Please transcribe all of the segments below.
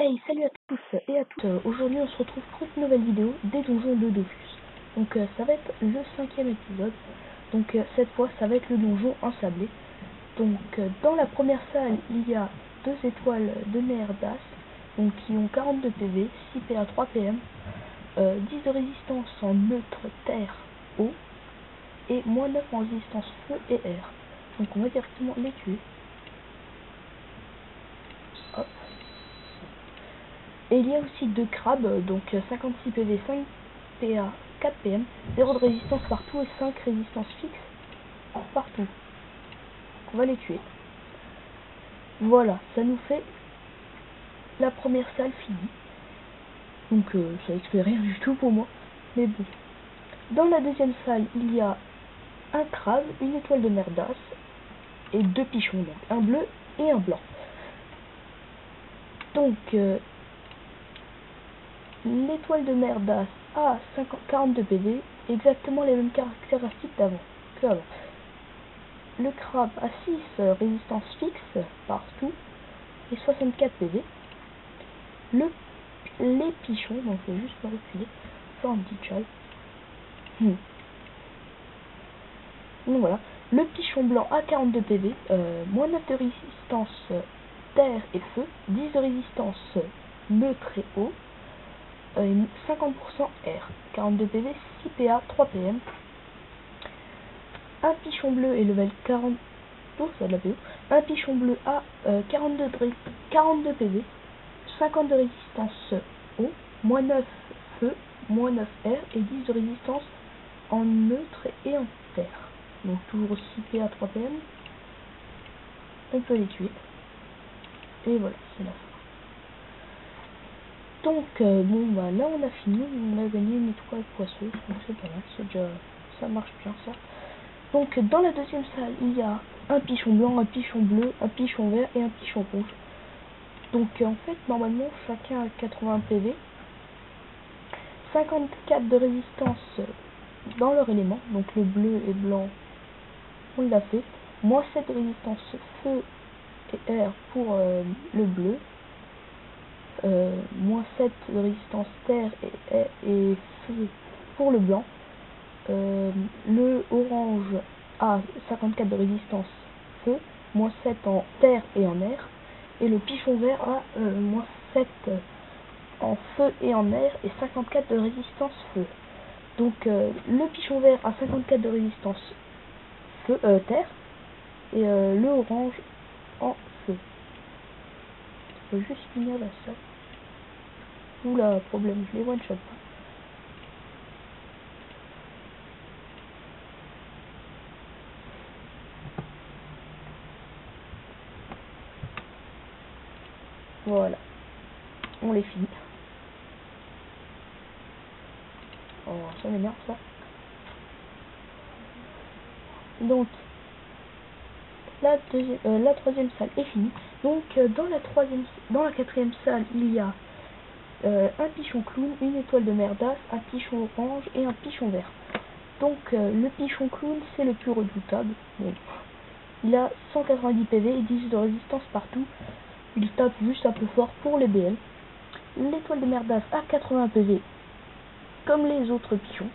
Hey, salut à tous et à toutes. Aujourd'hui, on se retrouve pour une nouvelle vidéo des donjons de Dofus. Donc, ça va être le 5e épisode. Donc, cette fois, ça va être le donjon ensablé. Donc, dans la première salle, il y a 2 étoiles de Merdas, donc qui ont 42 PV, 6 PA, 3 PM, 10 de résistance en neutre, terre, eau, et moins 9 en résistance feu et air. Donc, on va directement les tuer. Hop. Et il y a aussi 2 crabes, donc 56 PV, 5 PA, 4 PM, 0 de résistance partout et 5 résistance fixe partout. Donc on va les tuer. Voilà, ça nous fait la première salle finie. Donc ça explique rien du tout pour moi. Mais bon. Dans la deuxième salle, il y a un crabe, une étoile de Merdas et 2 pichons, donc un bleu et un blanc. Donc l'étoile de Merdas a 42 PV, exactement les mêmes caractéristiques que avant. Le crabe a 6 résistance fixe partout et 64 PV. Les pichons, donc je vais juste me reculer, faire un petit chal. Donc voilà, le pichon blanc a 42 PV, moins 9 de résistance terre et feu, 10 de résistance neutre et eau, 50% air, 42 PV, 6 PA, 3 PM. Un pichon bleu est level 40. Oh, ça de la PO. Un pichon bleu a 42 PV, 50 de résistance eau, moins 9 feu, moins 9 air et 10 de résistance en neutre et en terre. Donc toujours 6 PA, 3 PM. On peut les tuer. Et voilà, c'est la fin. Donc bon bah là on a fini, on a gagné une étoile poisseuse, donc c'est pas mal, c'est déjà, ça marche bien ça. Donc dans la deuxième salle, il y a un pichon blanc, un pichon bleu, un pichon vert et un pichon rouge. Donc en fait, normalement, chacun a 80 PV, 54 de résistance dans leur élément, donc le bleu et blanc, on l'a fait, moins 7 de résistance feu et air pour le bleu, moins 7 de résistance terre et feu pour le blanc. Le orange a 54 de résistance feu, moins 7 en terre et en air, et le pichon vert a moins 7 en feu et en air et 54 de résistance feu. Donc le pichon vert a 54 de résistance feu, terre, et le orange en feu. Je vais juste finir la salle. Oula, problème, je les one shot pas. Voilà, on les finit. Oh, ça m'énerve ça. Donc, la troisième salle est finie. Donc, dans la quatrième salle, il y a un pichon clown, une étoile de Merdas, un pichon orange et un pichon vert. Donc, le pichon clown, c'est le plus redoutable. Bon. Il a 190 PV et 10 de résistance partout. Il tape juste un peu fort pour les BL. L'étoile de Merdas a 80 PV, comme les autres pichons.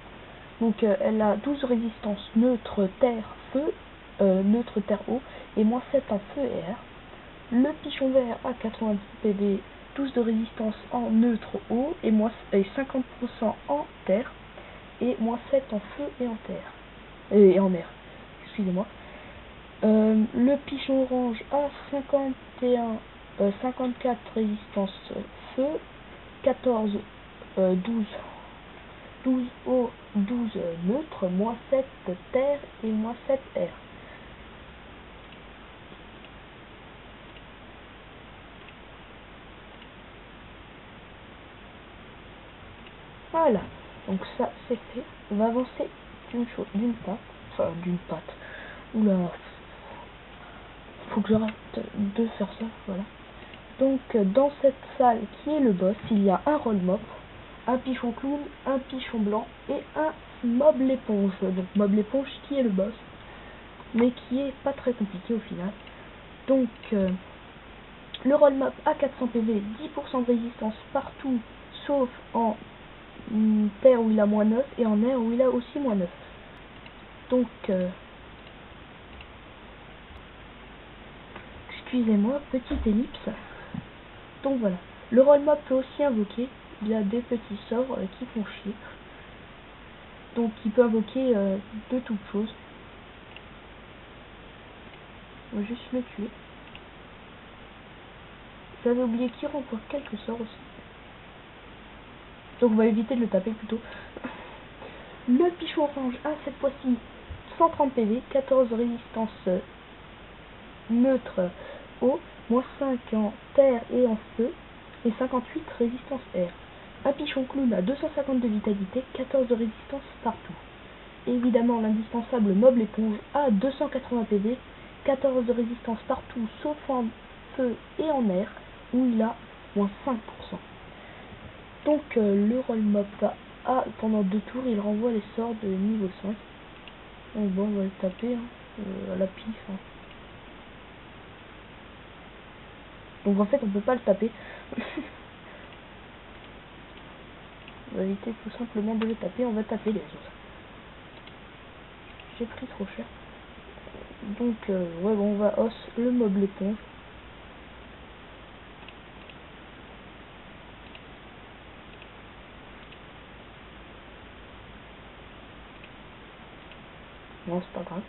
Donc elle a 12 résistance neutre terre feu, neutre terre eau et moins 7 en feu et air. Le pichon vert a 90 PV, 12 de résistance en neutre eau et 50% en terre et moins 7 en feu et en terre et en air. Excusez-moi. Le pichon orange a 54 résistance feu, 14 12 eau, 12 neutre, moins 7 terre et moins 7 air. Voilà, donc ça c'est fait. On va avancer d'une patte. Oula, faut que j'arrête de faire ça, voilà. Donc dans cette salle qui est le boss, il y a un roll mob, un pichon clown, un pichon blanc et un mob l'éponge. Donc mob l'éponge qui est le boss, mais qui est pas très compliqué au final. Donc Le roll mop à 400 PV, 10% de résistance partout, sauf en terre où il a moins 9 et en air où il a aussi moins 9. Donc, excusez-moi, petite ellipse. Donc voilà. Le roll mop peut aussi invoquer. Il a des petits sorts qui font chier. Donc il peut invoquer de toutes choses. On va juste le tuer. J'avais oublié qu'il renvoie quelques sorts aussi. Donc on va éviter de le taper plutôt. Le pichon orange a cette fois-ci 130 PV, 14 résistance neutre eau, moins 5 en terre et en feu, et 58 résistance air. Un pichon clown a 250 de vitalité, 14 de résistance partout. Et évidemment l'indispensable mob l'éponge a 280 PV, 14 de résistance partout sauf en feu et en air, où il a moins 5%. Donc le roll mop a pendant 2 tours, il renvoie les sorts de niveau 5. Donc bon, on va le taper à la pif. Donc en fait on peut pas le taper. On va éviter tout simplement de le taper, on va taper les autres. J'ai pris trop cher. Donc ouais bon, on va os le mob l'éponge. Non c'est pas grave.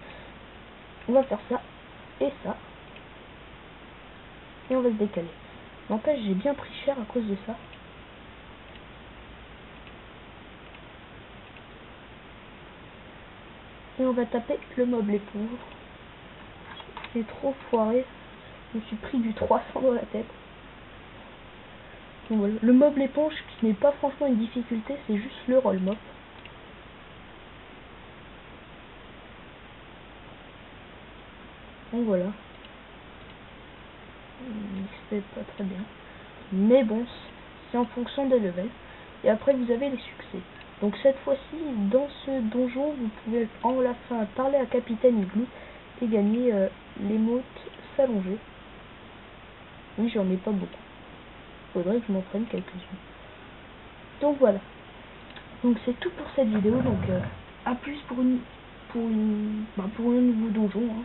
On va faire ça et ça. Et on va se décaler. N'empêche j'ai bien pris cher à cause de ça. Et on va taper le mob l'éponge. C'est trop foiré. Je me suis pris du 300 dans la tête. Donc voilà. Le mob l'éponge qui n'est pas franchement une difficulté, c'est juste le roll mop. Donc voilà. C'est pas très bien. Mais bon, c'est en fonction des levels. Et après vous avez les succès. Donc cette fois-ci, dans ce donjon, vous pouvez en la fin parler à Capitaine Igloo et gagner l'émote s'allonger. Oui, j'en ai pas beaucoup. Faudrait que je m'en prenne quelques-unes. Donc voilà. Donc c'est tout pour cette vidéo. Donc à plus pour un nouveau donjon.